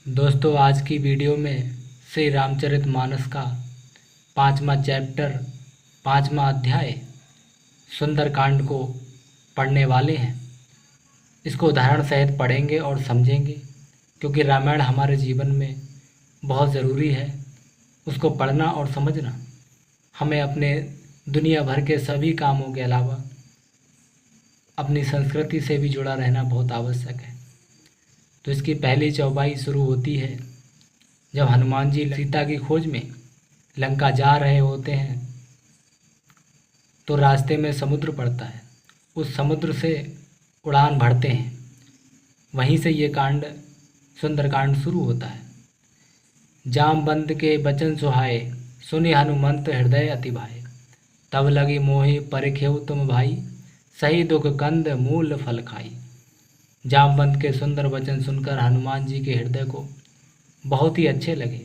दोस्तों, आज की वीडियो में श्री रामचरितमानस का 5वां चैप्टर 5वां अध्याय सुंदरकांड को पढ़ने वाले हैं। इसको उदाहरण सहित पढ़ेंगे और समझेंगे, क्योंकि रामायण हमारे जीवन में बहुत ज़रूरी है। उसको पढ़ना और समझना हमें अपने दुनिया भर के सभी कामों के अलावा अपनी संस्कृति से भी जुड़ा रहना बहुत आवश्यक है। तो इसकी पहली चौपाई शुरू होती है जब हनुमान जी सीता की खोज में लंका जा रहे होते हैं, तो रास्ते में समुद्र पड़ता है। उस समुद्र से उड़ान भरते हैं, वहीं से ये कांड सुंदरकांड शुरू होता है। जामवंत के बचन सुहाए, सुनि हनुमंत हृदय अति भाए। तब लगी मोहि परिखेउ तुम भाई, सही दुख कंद मूल फल खाई। जामवंत के सुंदर वचन सुनकर हनुमान जी के हृदय को बहुत ही अच्छे लगे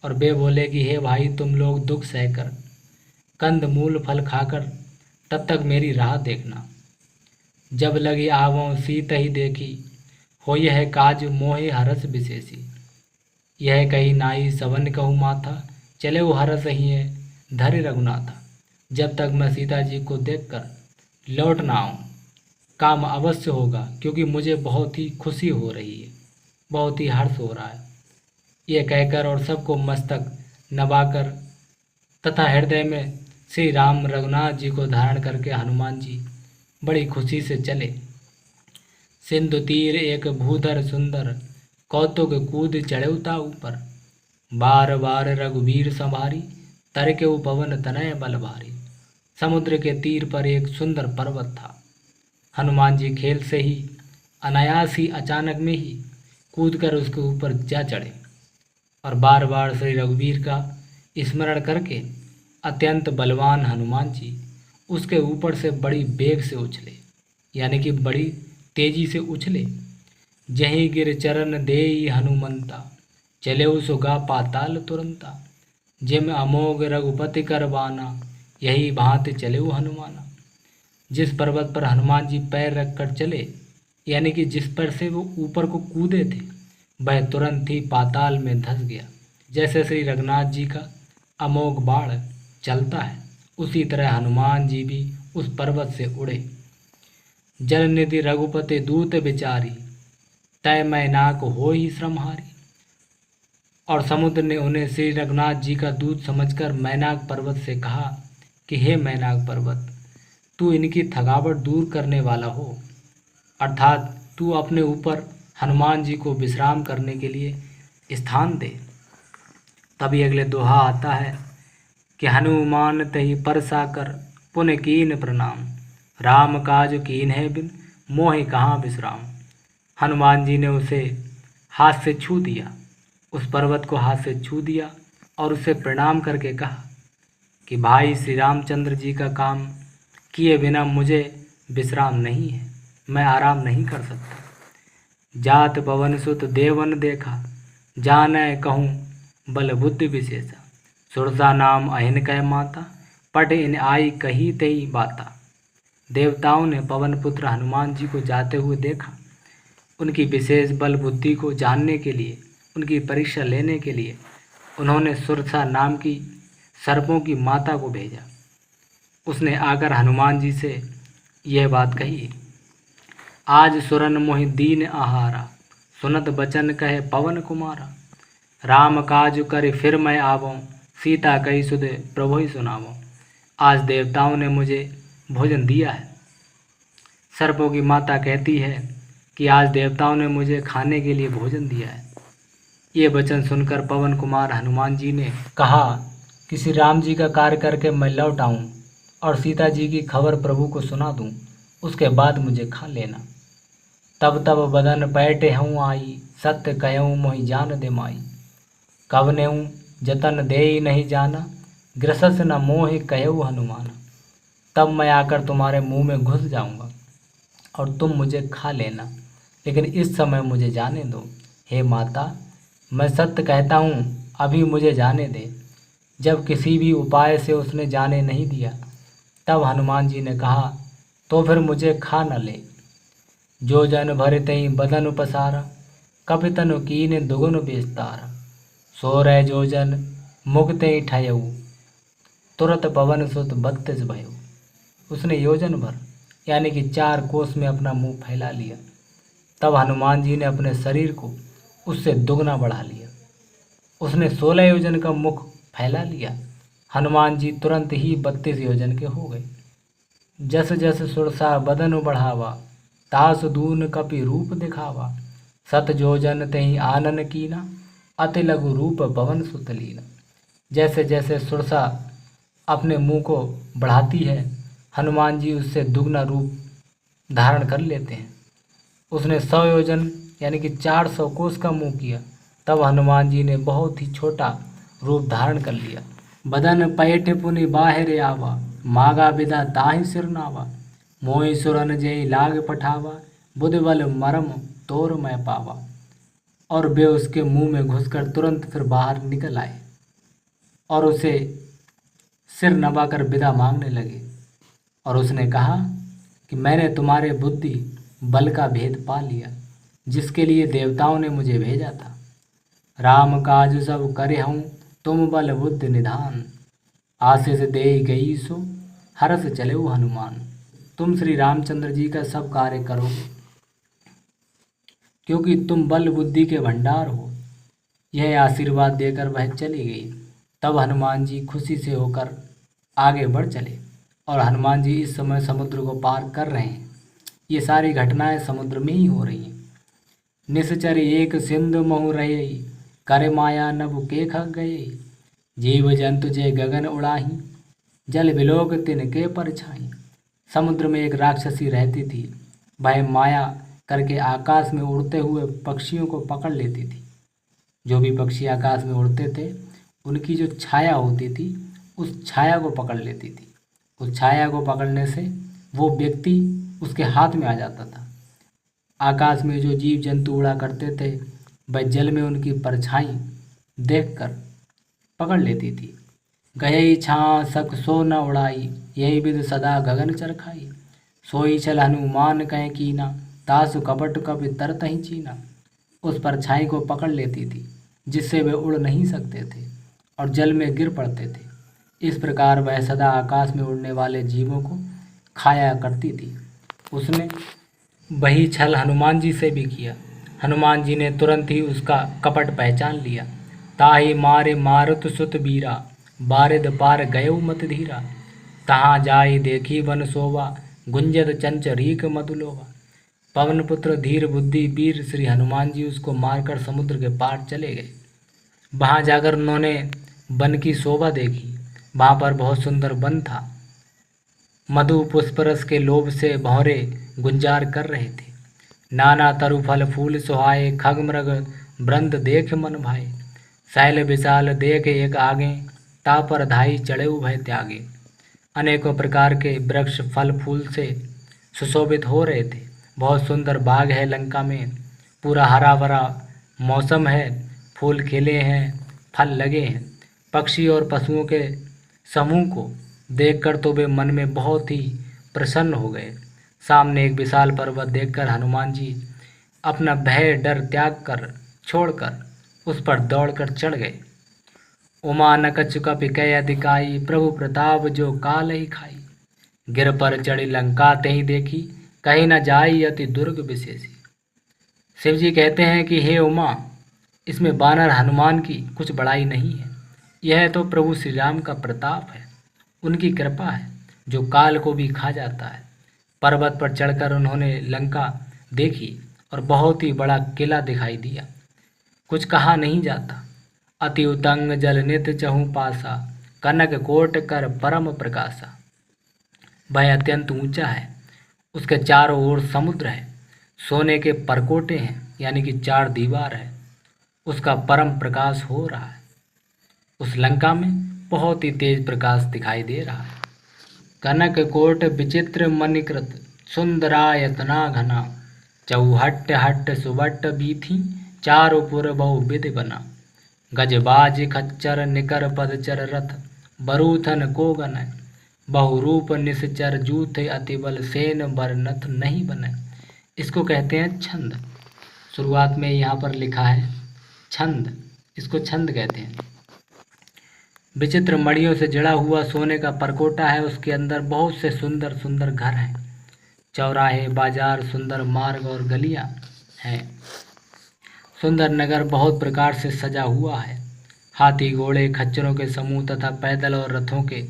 और वे बोले कि हे भाई, तुम लोग दुख सहकर कंद मूल फल खाकर तब तक मेरी राह देखना। जब लगी आवों सीत ही देखी, हो यह काज मोहे हरस विशेषी। यह कही नाई सवन कहूँ माथा, चले वो हरस ही है धरि रघुनाथा। जब तक मैं सीता जी को देखकर लौट ना आऊँ, काम अवश्य होगा, क्योंकि मुझे बहुत ही खुशी हो रही है, बहुत ही हर्ष हो रहा है। ये कहकर और सबको मस्तक नवाकर तथा हृदय में श्री राम रघुनाथ जी को धारण करके हनुमान जी बड़ी खुशी से चले। सिंधु तीर एक भूधर सुंदर, कौतुक कूद चढ़ौता ऊपर। बार बार रघुवीर संभारी, तरके पवन तनय बल भारी। समुद्र के तीर पर एक सुंदर पर्वत था। हनुमान जी खेल से ही अनायास ही अचानक में ही कूदकर उसके ऊपर जा चढ़े और बार बार श्री रघुवीर का स्मरण करके अत्यंत बलवान हनुमान जी उसके ऊपर से बड़ी वेग से उछले, यानी कि बड़ी तेजी से उछले। जहीं गिर चरण देई हनुमंता, चले सुगा पाताल तुरंता। जिम अमोघ रघुपति कर बाना, यही भांति चले हनुमाना। जिस पर्वत पर हनुमान जी पैर रखकर चले, यानी कि जिस पर से वो ऊपर को कूदे थे, वह तुरंत ही पाताल में धंस गया। जैसे श्री रघुनाथ जी का अमोघ बाण चलता है, उसी तरह हनुमान जी भी उस पर्वत से उड़े। जल निधि रघुपति दूत विचारी, तय मैनाक हो ही श्रमहारी। और समुद्र ने उन्हें श्री रघुनाथ जी का दूत समझकर मैनाक पर्वत से कहा कि हे मैनाक पर्वत, तू इनकी थकावट दूर करने वाला हो, अर्थात तू अपने ऊपर हनुमान जी को विश्राम करने के लिए स्थान दे। तभी अगले दोहा आता है कि हनुमान तहि परसाकर, पुन कीन प्रणाम। राम काज कीन है बिन, मोहि कहाँ विश्राम। हनुमान जी ने उसे हाथ से छू दिया, उस पर्वत को हाथ से छू दिया और उसे प्रणाम करके कहा कि भाई, श्री रामचंद्र जी का काम किए बिना मुझे विश्राम नहीं है, मैं आराम नहीं कर सकता। जात पवन सुत देवन देखा, जानै कहूँ बल बुद्धि विशेषा। सुरसा नाम अहिन कह माता, पट इन आई कही तई बाता। देवताओं ने पवन पुत्र हनुमान जी को जाते हुए देखा। उनकी विशेष बल बुद्धि को जानने के लिए, उनकी परीक्षा लेने के लिए उन्होंने सुरसा नाम की सर्पों की माता को भेजा। उसने आकर हनुमान जी से यह बात कही, आज सुरन मोहि दीन आहारा, सुनत बचन कहे पवन कुमारा। राम काज कर फिर मैं आवों, सीता कही सुध प्रभु ही सुनावों। आज देवताओं ने मुझे भोजन दिया है। सर्पों की माता कहती है कि आज देवताओं ने मुझे खाने के लिए भोजन दिया है। ये वचन सुनकर पवन कुमार हनुमान जी ने कहा कि श्री राम जी का कार्य करके मैं लौट आऊँ और सीता जी की खबर प्रभु को सुना दूँ, उसके बाद मुझे खा लेना। तब तब बदन पैटे हूँ आई, सत्य कहूँ मोहि जान दे माई। कब नेऊँ जतन दे नहीं जाना, ग्रसस न मोहि कहूँ हनुमाना। तब मैं आकर तुम्हारे मुंह में घुस जाऊंगा और तुम मुझे खा लेना, लेकिन इस समय मुझे जाने दो। हे माता, मैं सत्य कहता हूँ, अभी मुझे जाने दे। जब किसी भी उपाय से उसने जाने नहीं दिया, तब हनुमान जी ने कहा, तो फिर मुझे खा न ले। जो जन भरे तई बदन उपसारा, कपितनु कीने दुगुन विस्तार। 16 जोजन मुगते ठयऊ, तुरत पवन सुत 32 भयऊ। उसने योजन भर यानी कि 4 कोस में अपना मुंह फैला लिया। तब हनुमान जी ने अपने शरीर को उससे दुगना बढ़ा लिया। उसने 16 योजन का मुख फैला लिया। हनुमान जी तुरंत ही 32 योजन के हो गए। जस जस सुरसा बदन बढ़ावा, तास दून कपि रूप दिखावा। 7 जोजन तेहि आनन कीना, अति लघु रूप पवन सुत लीना। जैसे जैसे सुरसा अपने मुंह को बढ़ाती है, हनुमान जी उससे दुगना रूप धारण कर लेते हैं। उसने 100 योजन यानी कि 400 कोस का मुंह किया। तब हनुमान जी ने बहुत ही छोटा रूप धारण कर लिया। बदन पैठ पुनि बाहिर आवा, मागा विदा ताहि सिर नावा। मोहि सुरन जय लाग पठावा, बुद्धि बल मरम तोर मैं पावा। और वे उसके मुंह में घुसकर तुरंत फिर बाहर निकल आए और उसे सिर नवाकर विदा मांगने लगे। और उसने कहा कि मैंने तुम्हारे बुद्धि बल का भेद पा लिया, जिसके लिए देवताओं ने मुझे भेजा था। राम काज सब करे हूँ, तुम बल बुद्धि निधान। आशीष दे गई सो, हरस चले हनुमान। तुम श्री रामचंद्र जी का सब कार्य करोगे, क्योंकि तुम बल बुद्धि के भंडार हो। यह आशीर्वाद देकर वह चली गई। तब हनुमान जी खुशी से होकर आगे बढ़ चले। और हनुमान जी इस समय समुद्र को पार कर रहे हैं। ये सारी घटनाएं समुद्र में ही हो रही हैं। निश्चर एक सिंधु महु रहे, करे माया नभ के खग गए। जीव जंतु जय गगन उड़ाही, जल बिलोक तिनके परछाई। समुद्र में एक राक्षसी रहती थी। वह माया करके आकाश में उड़ते हुए पक्षियों को पकड़ लेती थी। जो भी पक्षी आकाश में उड़ते थे, उनकी जो छाया होती थी, उस छाया को पकड़ लेती थी। उस छाया को पकड़ने से वो व्यक्ति उसके हाथ में आ जाता था। आकाश में जो जीव जंतु उड़ा करते थे, वह जल में उनकी परछाई देखकर पकड़ लेती थी। गयई छां सक सो न उड़ाई, यही विध सदा गगन चरखाई। सोई चल हनुमान कह कीना, तासु कपट कपि तरत ही चीना। उस परछाई को पकड़ लेती थी, जिससे वे उड़ नहीं सकते थे और जल में गिर पड़ते थे। इस प्रकार वह सदा आकाश में उड़ने वाले जीवों को खाया करती थी। उसने वही छल हनुमान जी से भी किया। हनुमान जी ने तुरंत ही उसका कपट पहचान लिया। ताहि मारे मारुत सुत बीरा, बारिद पार गयो मत धीरा। तहाँ जाई देखी वन शोभा, गुंजत चंचरीक मधुलोभा। पवन पुत्र धीर बुद्धि वीर श्री हनुमान जी उसको मारकर समुद्र के पार चले गए। वहाँ जाकर उन्होंने वन की शोभा देखी। वहाँ पर बहुत सुंदर वन था। मधु पुष्परस के लोभ से भौरे गुंजार कर रहे थे। नाना तरु फल फूल सुहाए, खग मृग वृंद देख मन भाए। शैल विशाल देख एक आगे, ता पर धाई चढ़े भय त्यागे। अनेकों प्रकार के वृक्ष फल फूल से सुशोभित हो रहे थे। बहुत सुंदर बाग है लंका में, पूरा हरा भरा मौसम है, फूल खिले हैं, फल लगे हैं। पक्षी और पशुओं के समूह को देखकर तो वे मन में बहुत ही प्रसन्न हो गए। सामने एक विशाल पर्वत देखकर हनुमान जी अपना भय डर त्याग कर छोड़कर उस पर दौड़कर चढ़ गए। उमा नकच कपि कै अधिकाई, प्रभु प्रताप जो काल ही खाई। गिर पर चढ़ी लंका तेहि देखी, कहीं न जाई अति दुर्ग विशेषी। शिव जी कहते हैं कि हे उमा, इसमें बानर हनुमान की कुछ बड़ाई नहीं है। यह तो प्रभु श्री राम का प्रताप है, उनकी कृपा है जो काल को भी खा जाता है। पर्वत पर चढ़कर उन्होंने लंका देखी और बहुत ही बड़ा किला दिखाई दिया। कुछ कहा नहीं जाता। अति उतंग जल नित चहु पासा, कनक कोट कर परम प्रकाशा। वह अत्यंत ऊंचा है, उसके चारों ओर समुद्र है, सोने के परकोटे हैं यानी कि 4 दीवार है, उसका परम प्रकाश हो रहा है। उस लंका में बहुत ही तेज प्रकाश दिखाई दे रहा है। कनक कोट विचित्र मणिकृत, सुंदरायतना घना। चौहट्ट हट्ट सुबट्ट बीथी, चारुपुर बहु विधि बना। गजबाज खच्चर निकर पदचर रथ, बरूथन को गन। बहुरूप निश्चर जूथ, अतिबल सेन बरनथ नहीं बने। इसको कहते हैं छंद। शुरुआत में यहाँ पर लिखा है छंद, इसको छंद कहते हैं। विचित्र मणियों से जड़ा हुआ सोने का परकोटा है, उसके अंदर बहुत से सुंदर सुंदर घर हैं, चौराहे, बाजार, सुंदर मार्ग और गलियां हैं। सुंदर नगर बहुत प्रकार से सजा हुआ है। हाथी, घोड़े, खच्चरों के समूह तथा पैदल और रथों के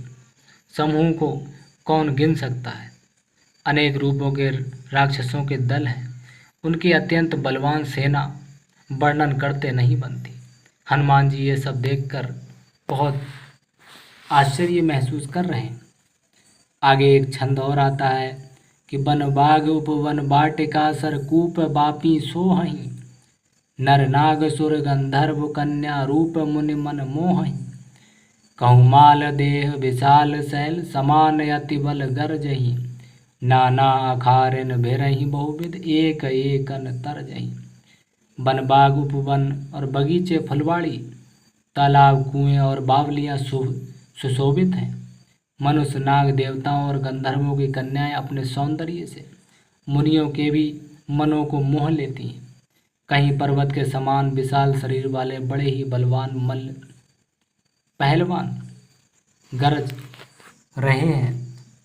समूह को कौन गिन सकता है। अनेक रूपों के राक्षसों के दल हैं, उनकी अत्यंत बलवान सेना वर्णन करते नहीं बनती। हनुमान जी ये सब देखकर बहुत आश्चर्य महसूस कर रहे हैं। आगे एक छंद और आता है कि बन बाग उपवन बाटिका सरकूप बापी सोहहीं, नर नाग सुर गंधर्व कन्या रूप मुनि मन मोहहीं, कहूँ माल देह विशाल शैल समान यति बल गरजहीं, नाना अखारिन भिरहीं बहुविध एक एकन तरजहीं। वन, बाग, उपवन और बगीचे, फुलवाड़ी, तालाब, कुएं और बावलियाँ सुशोभित हैं। मनुष्य, नाग, देवताओं और गंधर्वों की कन्याएं अपने सौंदर्य से मुनियों के भी मनों को मोह लेती हैं। कहीं पर्वत के समान विशाल शरीर वाले बड़े ही बलवान मल्ल पहलवान गरज रहे हैं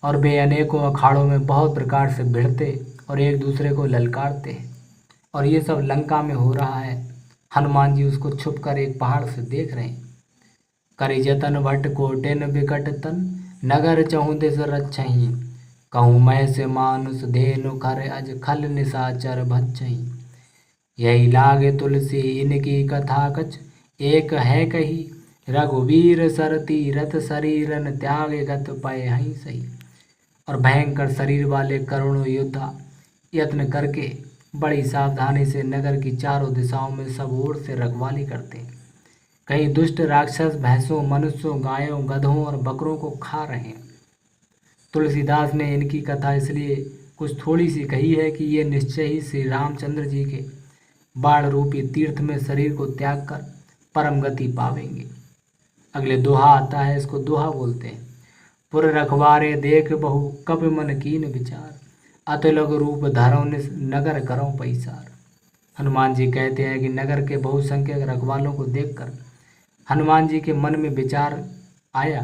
और वे अनेकों अखाड़ों में बहुत प्रकार से भिड़ते और एक दूसरे को ललकारते हैं। और ये सब लंका में हो रहा है। हनुमान जी उसको छुपकर एक पहाड़ से देख रहे हैं। करि जतन भट कोटिन बिकट तन, नगर चहुँ दिस रक्षहीं, कहूँ मैं से मानुष धेनु खर अज खल निशाचर भक्षहीं। यही लागे तुलसी इनकी कथा कछ, एक है कही रघुवीर सरती रथ शरीरन त्याग गत पय हहीं सही। और भयंकर शरीर वाले करोड़ों योद्धा यत्न करके बड़ी सावधानी से नगर की चारों दिशाओं में सब ओर से रखवाली करते हैं। कहीं दुष्ट राक्षस भैंसों, मनुष्यों, गायों, गधों और बकरों को खा रहे हैं। तुलसीदास ने इनकी कथा इसलिए कुछ थोड़ी सी कही है कि ये निश्चय ही श्री रामचंद्र जी के बाण रूपी तीर्थ में शरीर को त्याग कर परम गति पावेंगे। अगले दोहा आता है, इसको दोहा बोलते हैं। पुर रखवारे देख बहु कपि मन कीन विचार, अतुलग रूप धरौ नगर करौ पैसार। हनुमान जी कहते हैं कि नगर के बहुसंख्यक रखवालों को देखकर हनुमान जी के मन में विचार आया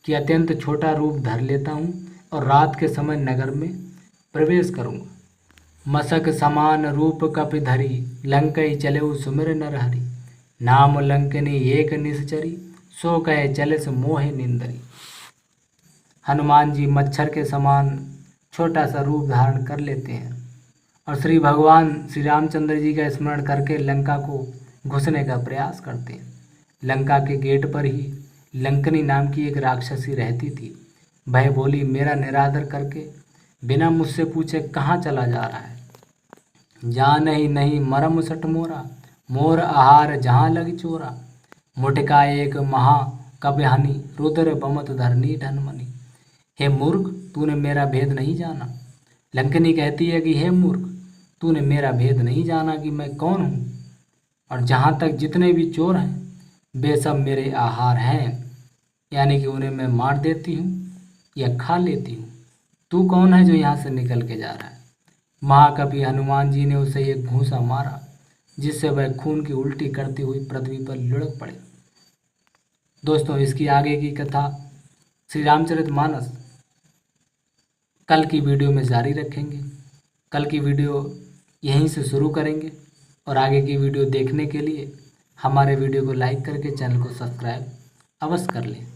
कि अत्यंत छोटा रूप धर लेता हूँ और रात के समय नगर में प्रवेश करूँगा। मसक समान रूप कपि धरी, लंकई चलेउ सुमिर नर हरि, नाम लंकनी एक निश्चरी, सो कहे चलिस मोहे निंदरी। हनुमान जी मच्छर के समान छोटा सा रूप धारण कर लेते हैं और श्री भगवान श्री रामचंद्र जी का स्मरण करके लंका को घुसने का प्रयास करते हैं। लंका के गेट पर ही लंकनी नाम की एक राक्षसी रहती थी। वह बोली, मेरा निरादर करके बिना मुझसे पूछे कहाँ चला जा रहा है। जान ही नहीं मरम सट मोरा, मोर आहार जहाँ लग चोरा, मुटका एक महा कब्यहनी, रुद्र बमत धरनी ढनमनी। हे मूर्ख, तूने मेरा भेद नहीं जाना। लंकनी कहती है कि हे मूर्ख, तूने मेरा भेद नहीं जाना कि मैं कौन हूँ, और जहाँ तक जितने भी चोर हैं वे सब मेरे आहार हैं, यानी कि उन्हें मैं मार देती हूँ या खा लेती हूँ। तू कौन है जो यहाँ से निकल के जा रहा है। महाकवि हनुमान जी ने उसे एक घूंसा मारा, जिससे वह खून की उल्टी करती हुई पृथ्वी पर लुढ़क पड़े। दोस्तों, इसकी आगे की कथा श्री रामचरितमानस कल की वीडियो में जारी रखेंगे। कल की वीडियो यहीं से शुरू करेंगे और आगे की वीडियो देखने के लिए हमारे वीडियो को लाइक करके चैनल को सब्सक्राइब अवश्य कर लें।